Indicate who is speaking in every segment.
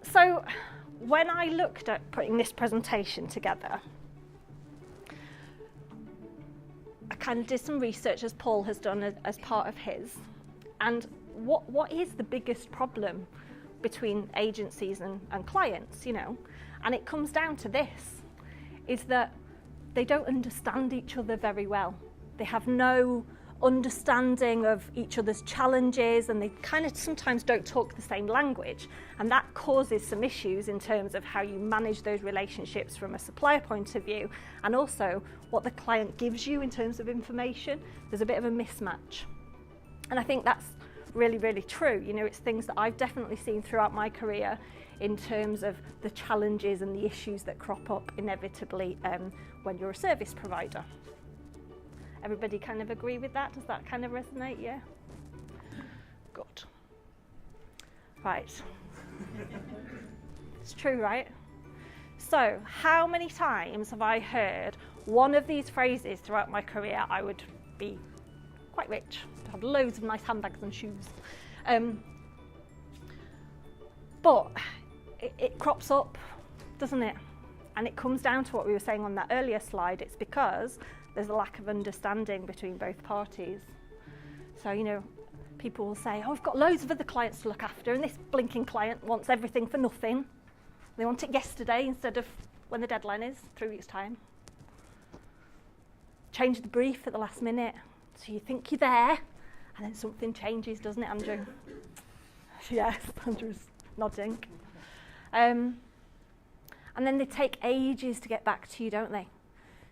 Speaker 1: So when I looked at putting this presentation together, I kind of did some research, as Paul has done as part of his. And what is the biggest problem between agencies and clients, you know? And it comes down to this, is that they don't understand each other very well. They have no understanding of each other's challenges, and they kind of sometimes don't talk the same language, and that causes some issues in terms of how you manage those relationships from a supplier point of view, and also what the client gives you in terms of information. There's a bit of a mismatch, and I think that's really, really true. You know, it's things that I've definitely seen throughout my career in terms of the challenges and the issues that crop up inevitably when you're a service provider. Everybody kind of agree with that? Does that kind of resonate? Yeah? Good. Right. It's true, right? So, how many times have I heard one of these phrases throughout my career? I would be quite rich, to have loads of nice handbags and shoes. But it crops up, doesn't it? And it comes down to what we were saying on that earlier slide. It's because there's a lack of understanding between both parties. So, you know, people will say, oh, I've got loads of other clients to look after, and this blinking client wants everything for nothing. They want it yesterday instead of when the deadline is, 3 weeks' time. Change the brief at the last minute. So you think you're there, and then something changes, doesn't it, Andrew? Yes, Andrew's nodding. And then they take ages to get back to you, don't they?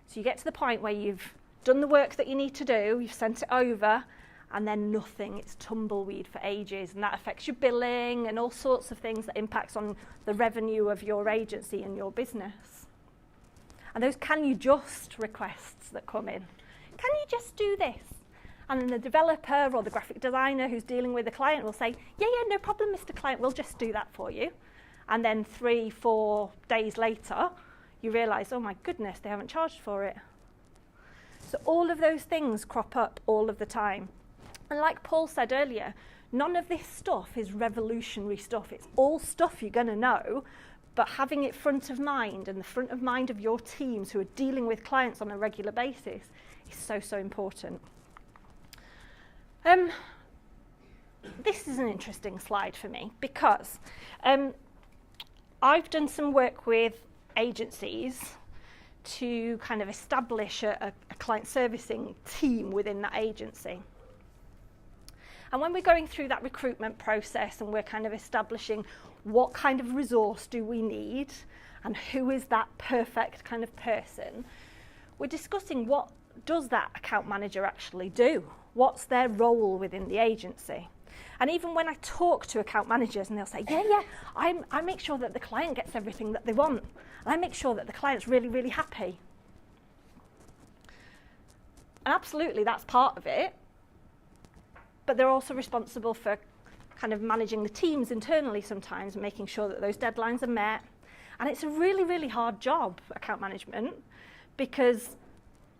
Speaker 1: So you get to the point where you've done the work that you need to do, you've sent it over, and then nothing. It's tumbleweed for ages, and that affects your billing and all sorts of things that impacts on the revenue of your agency and your business. And those can you just requests that come in. Can you just do this? And then the developer or the graphic designer who's dealing with the client will say, yeah, no problem, Mr. Client, we'll just do that for you. And then 3-4 days later, you realise, oh my goodness, they haven't charged for it. So all of those things crop up all of the time. And like Paul said earlier, none of this stuff is revolutionary stuff. It's all stuff you're going to know, but having it front of mind and the front of mind of your teams who are dealing with clients on a regular basis is so, so important. This is an interesting slide for me because I've done some work with agencies to kind of establish a client servicing team within that agency. And when we're going through that recruitment process and we're kind of establishing what kind of resource do we need and who is that perfect kind of person, we're discussing what does that account manager actually do? What's their role within the agency? And even when I talk to account managers and they'll say, yeah, I make sure that the client gets everything that they want. And I make sure that the client's really, really happy. And absolutely, that's part of it. But they're also responsible for kind of managing the teams internally sometimes and making sure that those deadlines are met. And it's a really, really hard job, account management, because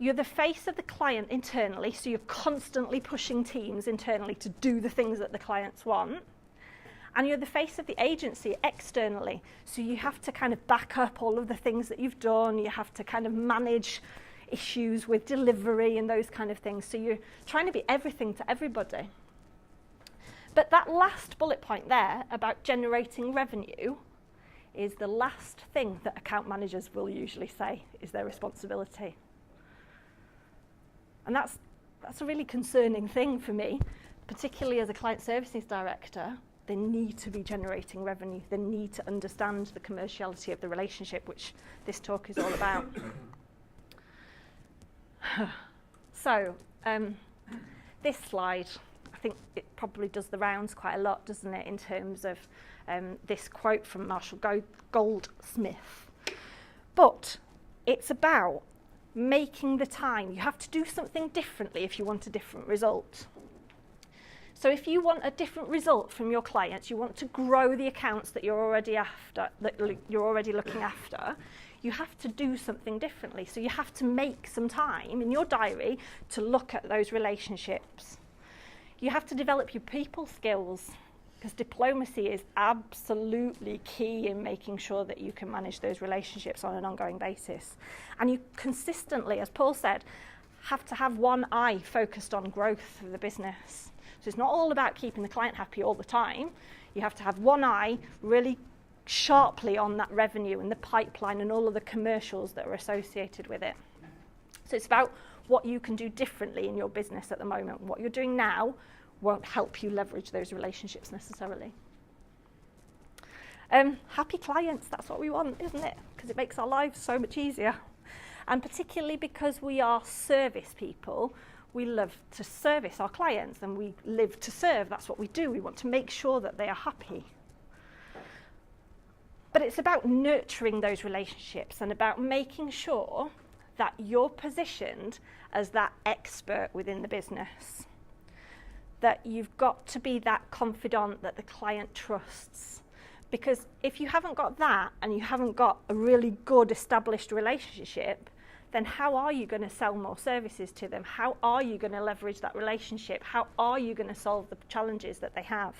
Speaker 1: you're the face of the client internally, so you're constantly pushing teams internally to do the things that the clients want. And you're the face of the agency externally, so you have to kind of back up all of the things that you've done. You have to kind of manage issues with delivery and those kind of things. So you're trying to be everything to everybody. But that last bullet point there about generating revenue is the last thing that account managers will usually say is their responsibility. And that's a really concerning thing for me, particularly as a client services director. They need to be generating revenue. They need to understand the commerciality of the relationship, which this talk is all about. So, this slide, I think it probably does the rounds quite a lot, doesn't it, in terms of this quote from Marshall Goldsmith. But it's about making the time. You have to do something differently if you want a different result. So if you want a different result from your clients, you want to grow the accounts that you're already looking after, you have to do something differently. So you have to make some time in your diary to look at those relationships. You have to develop your people skills, because diplomacy is absolutely key in making sure that you can manage those relationships on an ongoing basis. And you consistently, as Paul said, have to have one eye focused on growth of the business. So it's not all about keeping the client happy all the time. You have to have one eye really sharply on that revenue and the pipeline and all of the commercials that are associated with it. So it's about what you can do differently in your business at the moment. What you're doing now won't help you leverage those relationships necessarily. Happy clients, that's what we want, isn't it? Because it makes our lives so much easier. And particularly because we are service people, we love to service our clients and we live to serve. That's what we do. We want to make sure that they are happy. But it's about nurturing those relationships and about making sure that you're positioned as that expert within the business. That you've got to be that confidant that the client trusts. Because if you haven't got that and you haven't got a really good established relationship, then how are you going to sell more services to them? How are you going to leverage that relationship? How are you going to solve the challenges that they have?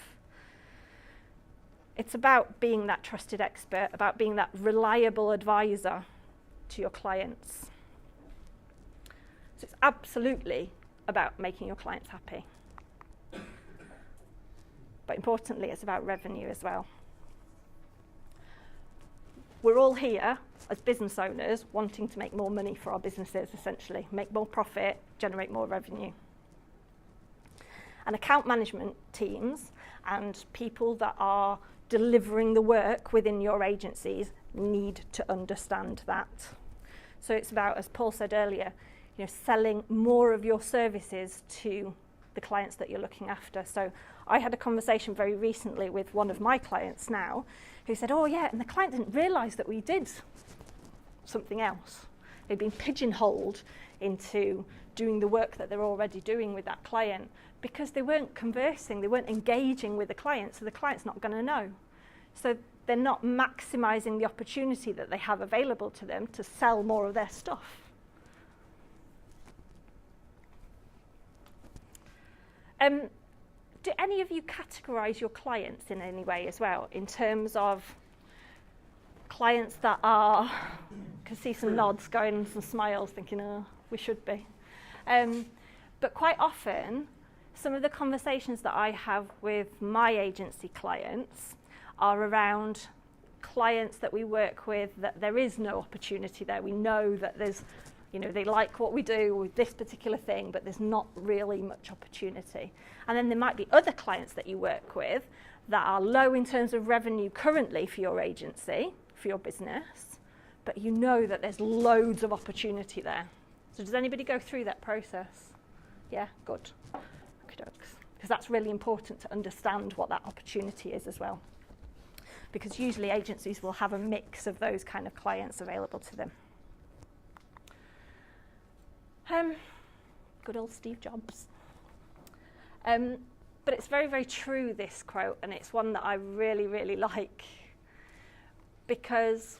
Speaker 1: It's about being that trusted expert, about being that reliable advisor to your clients. So it's absolutely about making your clients happy. But importantly, it's about revenue as well. We're all here as business owners wanting to make more money for our businesses, essentially, make more profit, generate more revenue. And account management teams and people that are delivering the work within your agencies need to understand that. So it's about, as Paul said earlier, selling more of your services to the clients that you're looking after. So I had a conversation very recently with one of my clients now who said, oh yeah, and the client didn't realise that we did something else. They'd been pigeonholed into doing the work that they're already doing with that client because they weren't conversing, they weren't engaging with the client, so the client's not going to know. So they're not maximising the opportunity that they have available to them to sell more of their stuff. Do any of you categorise your clients in any way as well, in terms of clients that are, I can see some nods going and some smiles thinking, oh, we should be. But quite often, some of the conversations that I have with my agency clients are around clients that we work with that there is no opportunity there. We know that there's, they like what we do with this particular thing, but there's not really much opportunity. And then there might be other clients that you work with that are low in terms of revenue currently for your agency, for your business, but you know that there's loads of opportunity there. So does anybody go through that process? Yeah, good. Because that's really important to understand what that opportunity is as well. Because usually agencies will have a mix of those kind of clients available to them. Good old Steve Jobs. But it's very, very true, this quote, and it's one that I really, really like. Because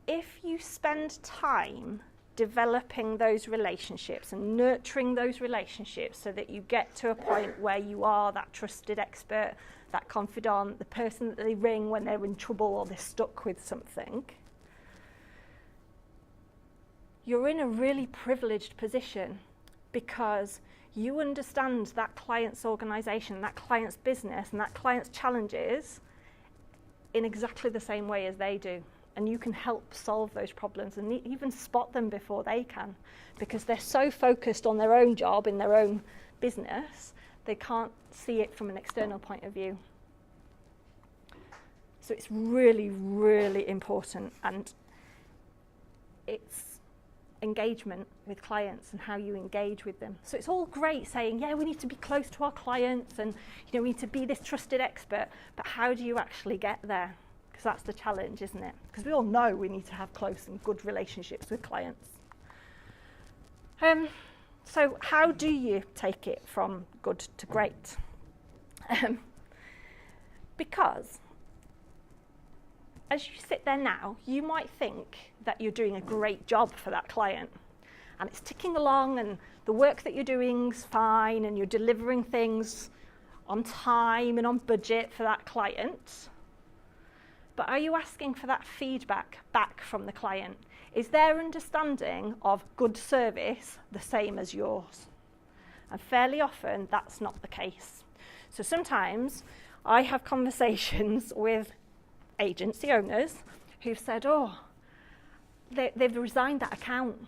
Speaker 1: if you spend time developing those relationships and nurturing those relationships so that you get to a point where you are that trusted expert, that confidant, the person that they ring when they're in trouble or they're stuck with something, you're in a really privileged position because you understand that client's organisation, that client's business and that client's challenges in exactly the same way as they do. And you can help solve those problems and even spot them before they can, because they're so focused on their own job in their own business, they can't see it from an external point of view. So it's really, really important, and it's engagement with clients and how you engage with them. So it's all great saying, yeah, we need to be close to our clients and we need to be this trusted expert, but how do you actually get there? Because that's the challenge, isn't it? Because we all know we need to have close and good relationships with clients. So how do you take it from good to great? Because as you sit there now, you might think that you're doing a great job for that client. and it's ticking along and the work that you're doing's fine and you're delivering things on time and on budget for that client. But are you asking for that feedback back from the client? Is their understanding of good service the same as yours? And fairly often that's not the case. So sometimes I have conversations with agency owners who've said, oh, they've resigned that account.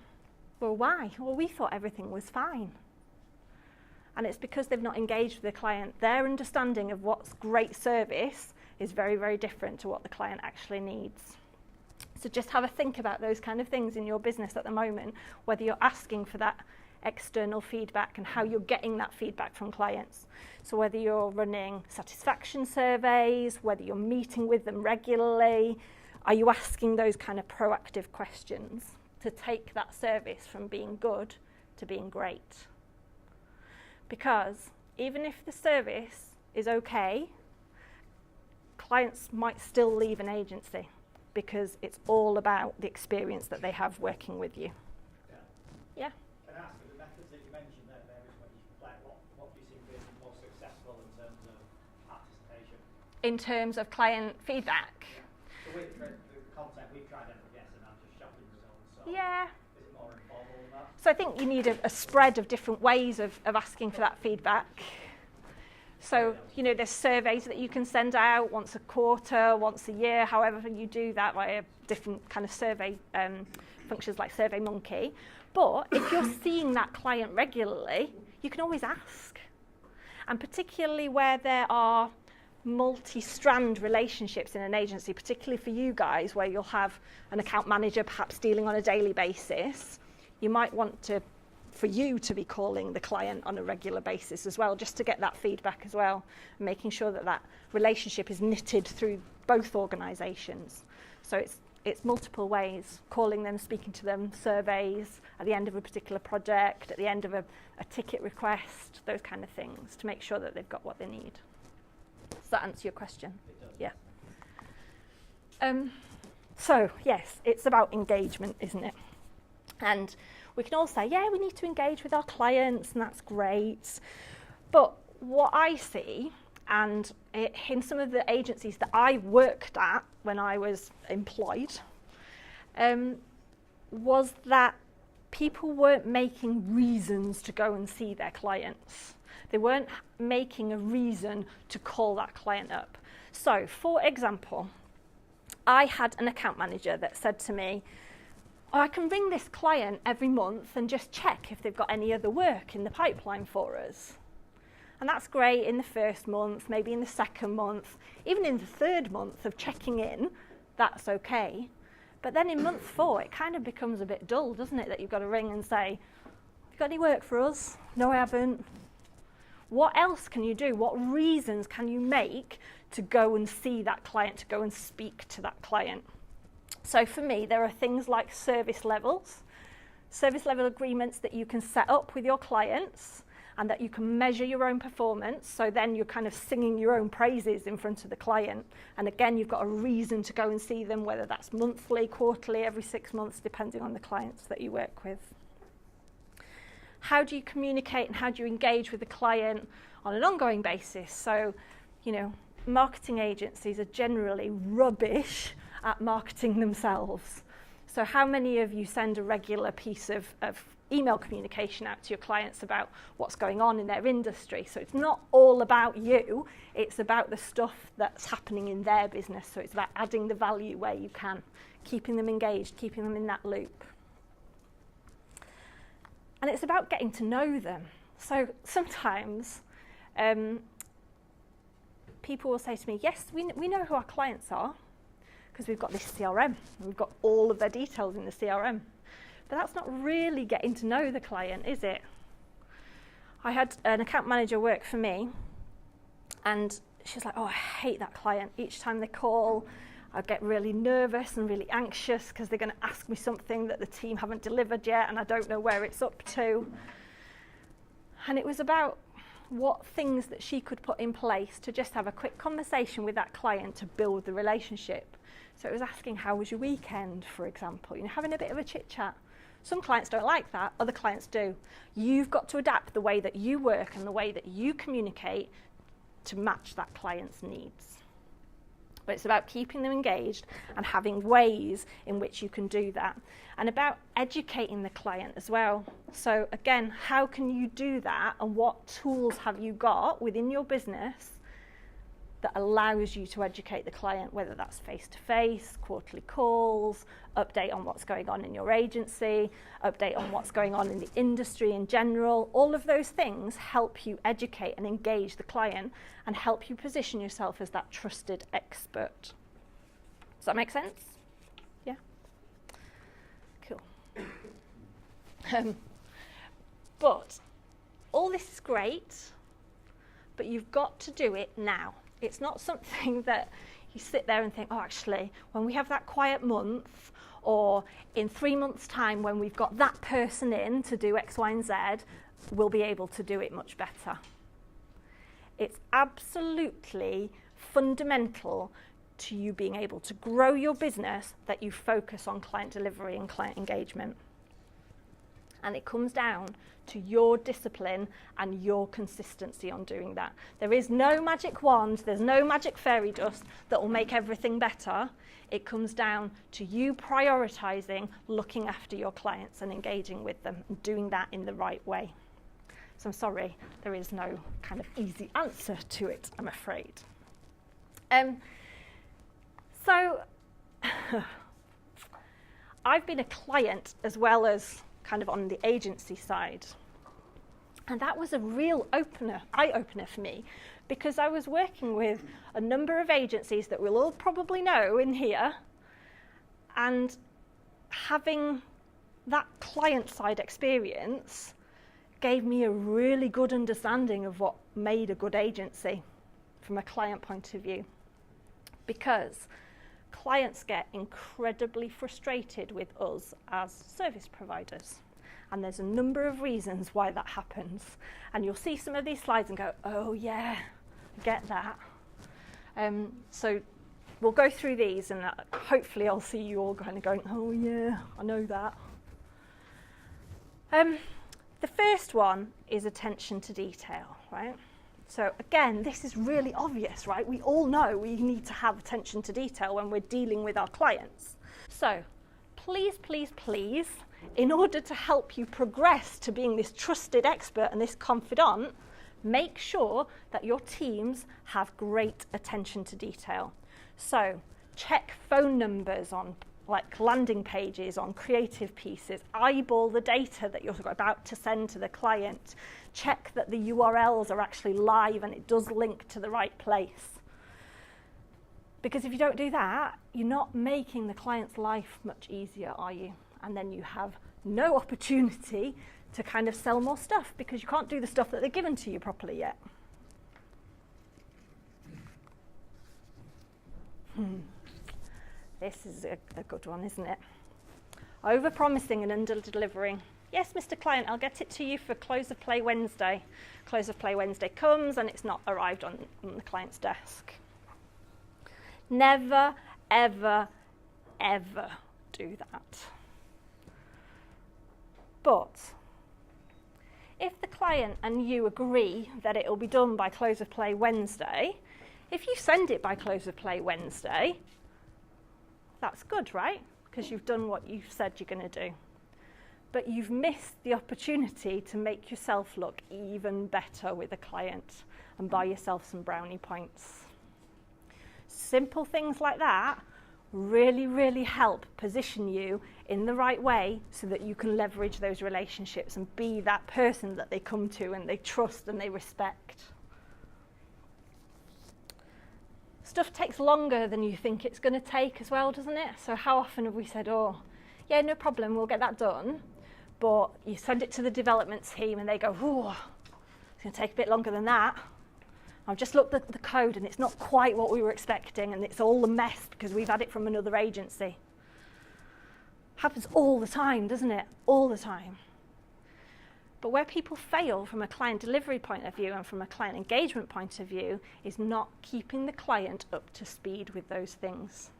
Speaker 1: Well, why? Well, we thought everything was fine. And it's because they've not engaged with the client. Their understanding of what's great service is very, very different to what the client actually needs. So just have a think about those kind of things in your business at the moment, whether you're asking for that external feedback and how you're getting that feedback from clients. So whether you're running satisfaction surveys, whether you're meeting with them regularly, are you asking those kind of proactive questions to take that service from being good to being great? Because even if the service is okay, clients might still leave an agency because it's all about the experience that they have working with you. Yeah?
Speaker 2: Can I ask you, the methods that you mentioned there, what do you see being most successful in terms of participation?
Speaker 1: In terms of client feedback?
Speaker 2: Yeah. So the content we've tried every guess and I'm just shopping results. So
Speaker 1: yeah.
Speaker 2: Is it more informal than that?
Speaker 1: So I think you need a spread of different ways of asking for that feedback. So, there's surveys that you can send out once a quarter, once a year, however you do that via different kind of survey functions like SurveyMonkey. But if you're seeing that client regularly, you can always ask. And particularly where there are multi-strand relationships in an agency, particularly for you guys, where you'll have an account manager perhaps dealing on a daily basis, you might want for you to be calling the client on a regular basis as well, just to get that feedback as well, and making sure that that relationship is knitted through both organisations. So it's multiple ways, calling them, speaking to them, surveys at the end of a particular project, at the end of a ticket request, those kind of things, to make sure that they've got what they need. Does that answer your question?
Speaker 2: It does.
Speaker 1: Yeah. So, yes, it's about engagement, isn't it? And we can all say, yeah, we need to engage with our clients, and that's great. But what I see, and in some of the agencies that I worked at when I was employed, was that people weren't making reasons to go and see their clients. They weren't making a reason to call that client up. So, for example, I had an account manager that said to me, I can ring this client every month and just check if they've got any other work in the pipeline for us. And that's great in the first month, maybe in the second month, even in the third month of checking in, that's okay. But then in month 4, it kind of becomes a bit dull, doesn't it, that you've got to ring and say, have you got any work for us? No, I haven't. What else can you do? What reasons can you make to go and see that client, to go and speak to that client? So for me, there are things like service level agreements that you can set up with your clients and that you can measure your own performance. So then you're kind of singing your own praises in front of the client. And again, you've got a reason to go and see them, whether that's monthly, quarterly, every 6 months, depending on the clients that you work with. How do you communicate and how do you engage with the client on an ongoing basis? So, marketing agencies are generally rubbish at marketing themselves. So how many of you send a regular piece of email communication out to your clients about what's going on in their industry? So it's not all about you, it's about the stuff that's happening in their business. So it's about adding the value where you can, keeping them engaged, keeping them in that loop. And it's about getting to know them. So sometimes people will say to me, yes, we know who our clients are, because we've got this CRM, we've got all of their details in the CRM. But that's not really getting to know the client, is it? I had an account manager work for me, and she's like, oh, I hate that client. Each time they call, I get really nervous and really anxious because they're going to ask me something that the team haven't delivered yet, and I don't know where it's up to. And it was about what things that she could put in place to just have a quick conversation with that client to build the relationship. So it was asking, how was your weekend, for example? Having a bit of a chit chat. Some clients don't like that, other clients do. You've got to adapt the way that you work and the way that you communicate to match that client's needs. But it's about keeping them engaged and having ways in which you can do that, and about educating the client as well. So again, how can you do that, and what tools have you got within your business that allows you to educate the client, whether that's face-to-face, quarterly calls, update on what's going on in your agency, update on what's going on in the industry in general. All of those things help you educate and engage the client and help you position yourself as that trusted expert. Does that make sense? Yeah? Cool. But all this is great, but you've got to do it now. It's not something that you sit there and think, oh, actually, when we have that quiet month, or in 3 months' time when we've got that person in to do X, Y, and Z, we'll be able to do it much better. It's absolutely fundamental to you being able to grow your business that you focus on client delivery and client engagement. And it comes down to your discipline and your consistency on doing that. There is no magic wand, there's no magic fairy dust that will make everything better. It comes down to you prioritizing, looking after your clients and engaging with them and doing that in the right way. So I'm sorry, there is no kind of easy answer to it, I'm afraid. So I've been a client as well as kind of on the agency side. And that was a real eye-opener for me, because I was working with a number of agencies that we'll all probably know in here, and having that client-side experience gave me a really good understanding of what made a good agency from a client point of view. Because clients get incredibly frustrated with us as service providers. And there's a number of reasons why that happens. And you'll see some of these slides and go, oh yeah, I get that. So we'll go through these, and hopefully I'll see you all kind of going, oh yeah, I know that. The first one is attention to detail, right? So again, this is really obvious, right? We all know we need to have attention to detail when we're dealing with our clients. So please, please, please, in order to help you progress to being this trusted expert and this confidant, make sure that your teams have great attention to detail. So check phone numbers on like landing pages, on creative pieces, eyeball the data that you're about to send to the client, check that the URLs are actually live and it does link to the right place. Because if you don't do that, you're not making the client's life much easier, are you? And then you have no opportunity to kind of sell more stuff because you can't do the stuff that they're given to you properly yet. This is a good one, isn't it? Overpromising and underdelivering. Yes, Mr. Client, I'll get it to you for close of play Wednesday. Close of play Wednesday comes and it's not arrived on the client's desk. Never, ever, ever do that. But if the client and you agree that it will be done by close of play Wednesday, if you send it by close of play Wednesday, that's good, right? Because you've done what you've said you're going to do. But you've missed the opportunity to make yourself look even better with a client and buy yourself some brownie points. Simple things like that really, really help position you in the right way so that you can leverage those relationships and be that person that they come to and they trust and they respect. Stuff takes longer than you think it's going to take as well, doesn't it? So how often have we said, oh, yeah, no problem, we'll get that done. But you send it to the development team and they go, oh, it's going to take a bit longer than that. I've just looked at the code and it's not quite what we were expecting and it's all a mess because we've had it from another agency. Happens all the time, doesn't it? All the time. But where people fail from a client delivery point of view and from a client engagement point of view is not keeping the client up to speed with those things.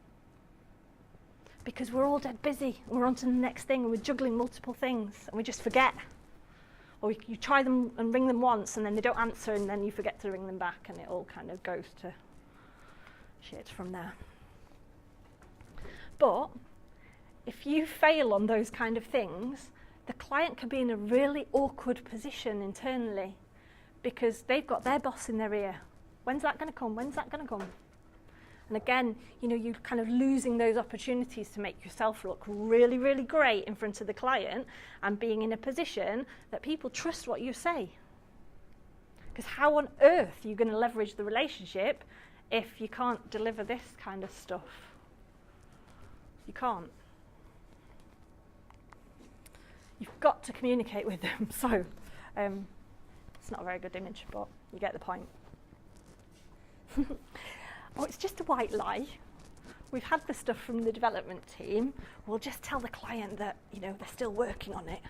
Speaker 1: because we're all dead busy and we're on to the next thing and we're juggling multiple things and we just forget. Or you try them and ring them once and then they don't answer and then you forget to ring them back and it all kind of goes to shit from there. But if you fail on those kind of things, the client can be in a really awkward position internally because they've got their boss in their ear. When's that going to come? When's that going to come? And again, you're kind of losing those opportunities to make yourself look really, really great in front of the client and being in a position that people trust what you say. Because how on earth are you going to leverage the relationship if you can't deliver this kind of stuff? You can't. You've got to communicate with them. So it's not a very good image, but you get the point. Oh, it's just a white lie. We've had the stuff from the development team. We'll just tell the client that, they're still working on it.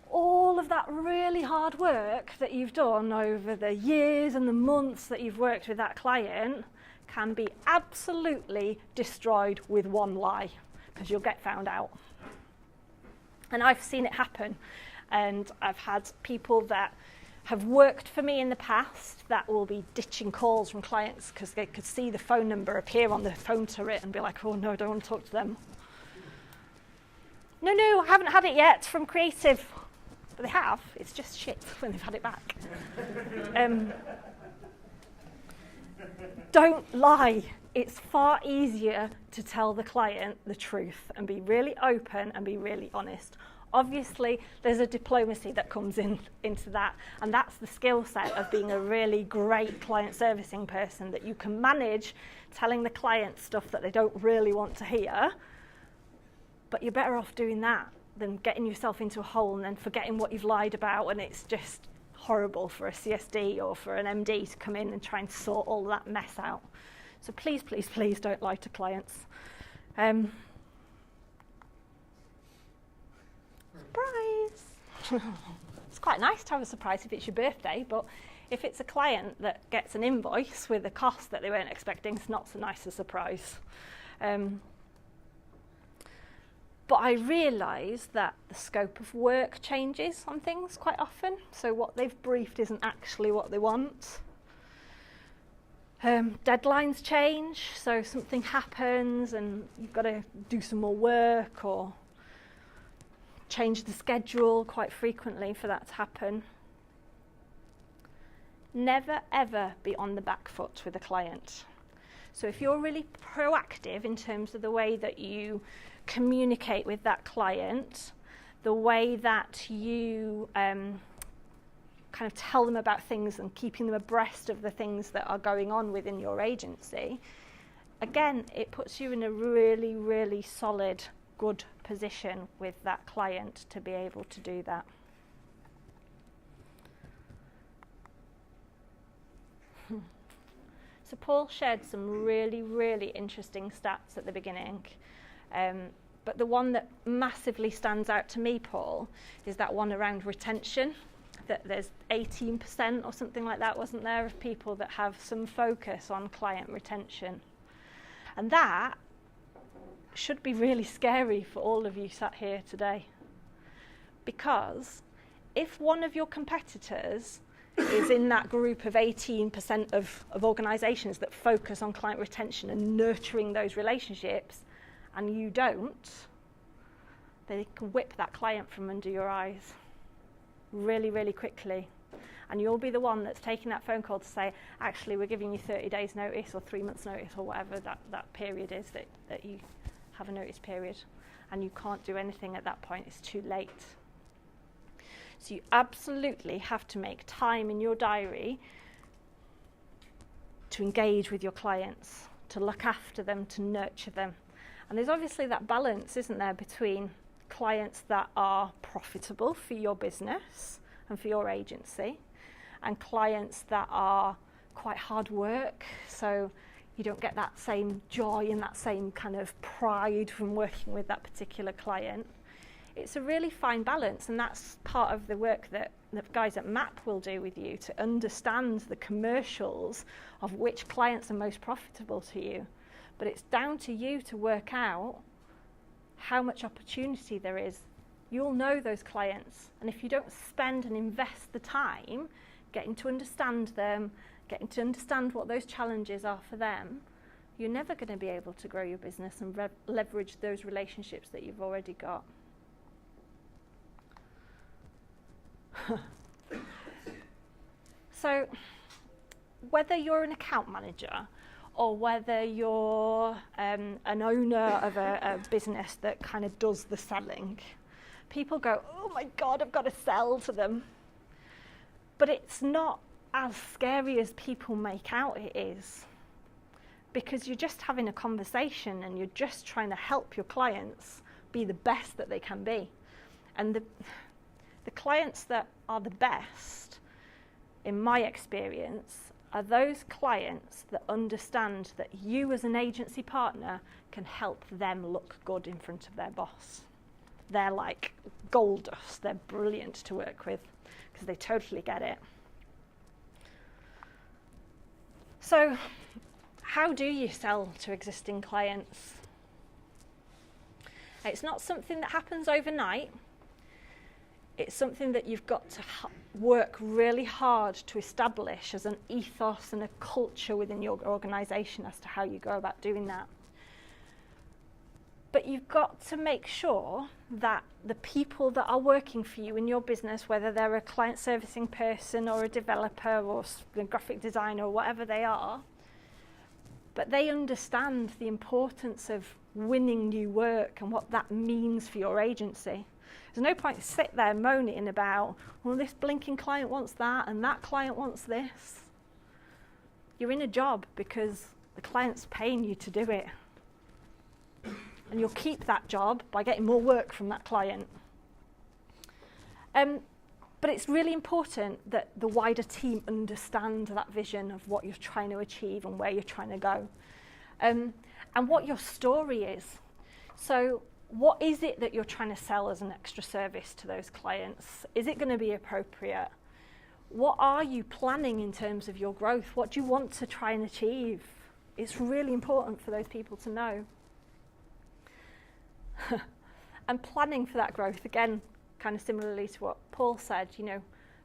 Speaker 1: All of that really hard work that you've done over the years and the months that you've worked with that client can be absolutely destroyed with one lie, because you'll get found out. And I've seen it happen. And I've had people that have worked for me in the past that will be ditching calls from clients because they could see the phone number appear on the phone turret and be like, oh no, I don't want to talk to them. No, I haven't had it yet from creative. But they have. It's just shit when they've had it back. Don't lie. It's far easier to tell the client the truth and be really open and be really honest. Obviously, there's a diplomacy that comes into that, and that's the skill set of being a really great client servicing person, that you can manage telling the client stuff that they don't really want to hear, but you're better off doing that than getting yourself into a hole and then forgetting what you've lied about, and it's just horrible for a CSD or for an MD to come in and try and sort all that mess out. So please, please, please don't lie to clients. Surprise! It's quite nice to have a surprise if it's your birthday, but if it's a client that gets an invoice with a cost that they weren't expecting, it's not so nice a surprise. But I realise that the scope of work changes on things quite often, so what they've briefed isn't actually what they want. Deadlines change, so something happens and you've got to do some more work or change the schedule quite frequently for that to happen. Never ever be on the back foot with a client. So if you're really proactive in terms of the way that you communicate with that client, the way that you kind of tell them about things and keeping them abreast of the things that are going on within your agency, again, it puts you in a really, really solid, good position with that client to be able to do that. So Paul shared some really, really interesting stats at the beginning. But the one that massively stands out to me, Paul, is that one around retention. That there's 18% or something like that, wasn't there, of people that have some focus on client retention. And that should be really scary for all of you sat here today. Because if one of your competitors is in that group of 18% of organisations that focus on client retention and nurturing those relationships, and you don't, they can whip that client from under your eyes really, really quickly. And you'll be the one that's taking that phone call to say, actually, we're giving you 30 days notice or 3 months notice or whatever that period is that you have a notice period. And you can't do anything at that point. It's too late. So you absolutely have to make time in your diary to engage with your clients, to look after them, to nurture them. And there's obviously that balance, isn't there, between clients that are profitable for your business and for your agency, and clients that are quite hard work, so you don't get that same joy and that same kind of pride from working with that particular client. It's a really fine balance, and that's part of the work that the guys at MAP will do with you, to understand the commercials of which clients are most profitable to you. But it's down to you to work out how much opportunity there is. You'll know those clients, and if you don't spend and invest the time getting to understand them, getting to understand what those challenges are for them, you're never going to be able to grow your business and leverage those relationships that you've already got. So, whether you're an account manager or whether you're an owner of a business that kind of does the selling, people go, oh my God, I've got to sell to them. But it's not as scary as people make out it is, because you're just having a conversation and you're just trying to help your clients be the best that they can be. And the clients that are the best, in my experience, are those clients that understand that you as an agency partner can help them look good in front of their boss. They're like gold dust. They're brilliant to work with because they totally get it. So, how do you sell to existing clients? It's not something that happens overnight. It's something that you've got to work really hard to establish as an ethos and a culture within your organisation as to how you go about doing that. But you've got to make sure that the people that are working for you in your business, whether they're a client servicing person or a developer or a graphic designer or whatever they are, but they understand the importance of winning new work and what that means for your agency. There's no point to sit there moaning about, well, this blinking client wants that and that client wants this. You're in a job because the client's paying you to do it. And you'll keep that job by getting more work from that client. But it's really important that the wider team understand that vision of what you're trying to achieve and where you're trying to go. And what your story is. So what is it that you're trying to sell as an extra service to those clients? Is it going to be appropriate? What are you planning in terms of your growth? What do you want to try and achieve? It's really important for those people to know. And planning for that growth, again, kind of similarly to what Paul said,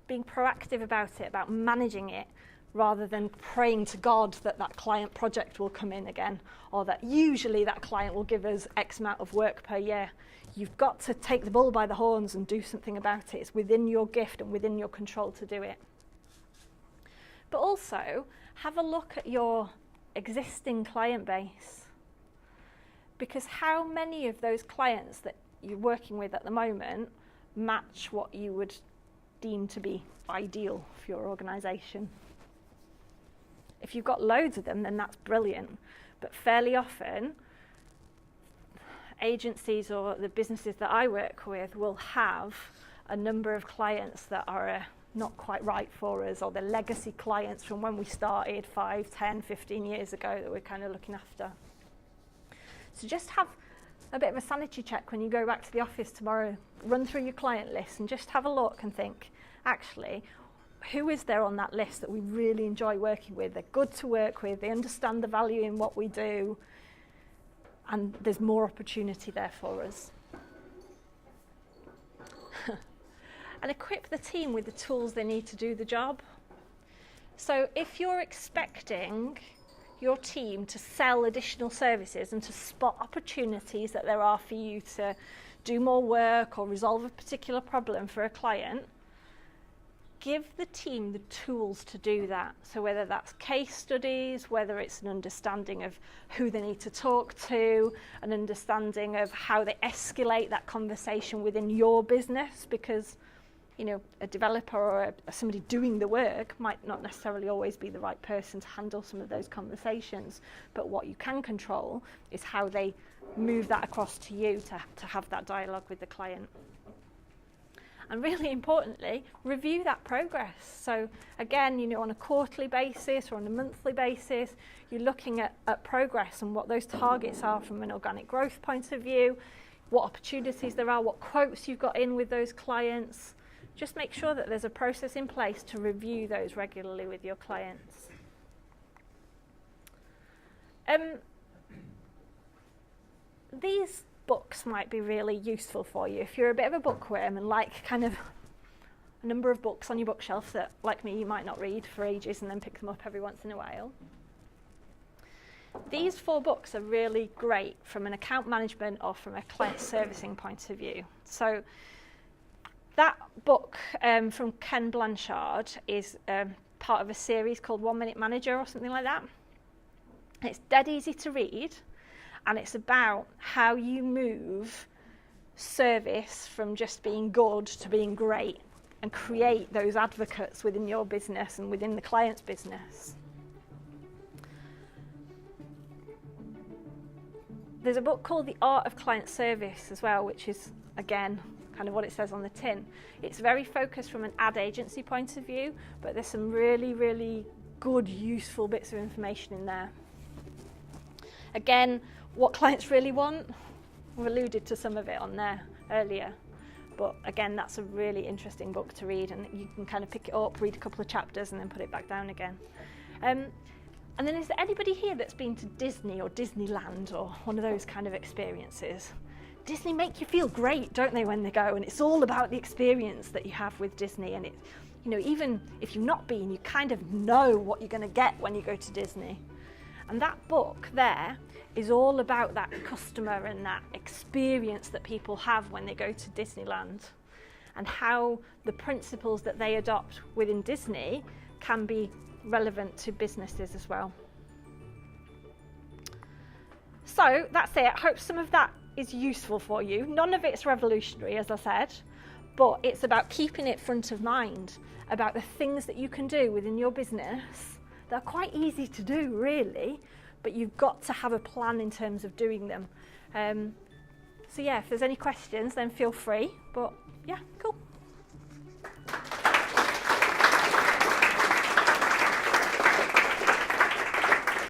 Speaker 1: being proactive about it, about managing it, rather than praying to God that that client project will come in again, or that usually that client will give us X amount of work per year. You've got to take the bull by the horns and do something about it. It's within your gift and within your control to do it. But also, have a look at your existing client base. Because how many of those clients that you're working with at the moment match what you would deem to be ideal for your organisation? If you've got loads of them, then that's brilliant. But fairly often, agencies or the businesses that I work with will have a number of clients that are not quite right for us, or they're legacy clients from when we started 5, 10, 15 years ago that we're kind of looking after. So just have a bit of a sanity check when you go back to the office tomorrow. Run through your client list and just have a look and think, actually, who is there on that list that we really enjoy working with? They're good to work with, they understand the value in what we do, and there's more opportunity there for us. And equip the team with the tools they need to do the job. So if you're expecting your team to sell additional services and to spot opportunities that there are for you to do more work or resolve a particular problem for a client, give the team the tools to do that. So whether that's case studies, whether it's an understanding of who they need to talk to, an understanding of how they escalate that conversation within your business, because a developer or somebody doing the work might not necessarily always be the right person to handle some of those conversations. But what you can control is how they move that across to you to have that dialogue with the client. And really importantly, review that progress. So again, on a quarterly basis or on a monthly basis, you're looking at progress and what those targets are from an organic growth point of view, what opportunities there are, what quotes you've got in with those clients. Just make sure that there's a process in place to review those regularly with your clients. these books might be really useful for you if you're a bit of a bookworm and like kind of a number of books on your bookshelf that, like me, you might not read for ages and then pick them up every once in a while. These 4 books are really great from an account management or from a client servicing point of view. So that book from Ken Blanchard is part of a series called 1 Minute Manager or something like that. It's dead easy to read, and it's about how you move service from just being good to being great and create those advocates within your business and within the client's business. There's a book called The Art of Client Service as well, which is, again, kind of what it says on the tin. It's very focused from an ad agency point of view, but there's some really, really good, useful bits of information in there. Again, what clients really want, we've alluded to some of it on there earlier. But again, that's a really interesting book to read, and you can kind of pick it up, read a couple of chapters, and then put it back down again. And then is there anybody here that's been to Disney or Disneyland or one of those kind of experiences? Disney make you feel great, don't they, when they go? And it's all about the experience that you have with Disney. And it, you know, even if you've not been, you kind of know what you're going to get when you go to Disney. And that book there is all about that customer and that experience that people have when they go to Disneyland, and how the principles that they adopt within Disney can be relevant to businesses as well. So that's it. I hope some of that is useful for you. None of it's revolutionary, as I said, but it's about keeping it front of mind, about the things that you can do within your business that are quite easy to do, really, but you've got to have a plan in terms of doing them. So yeah, if there's any questions, then feel free. But yeah, cool.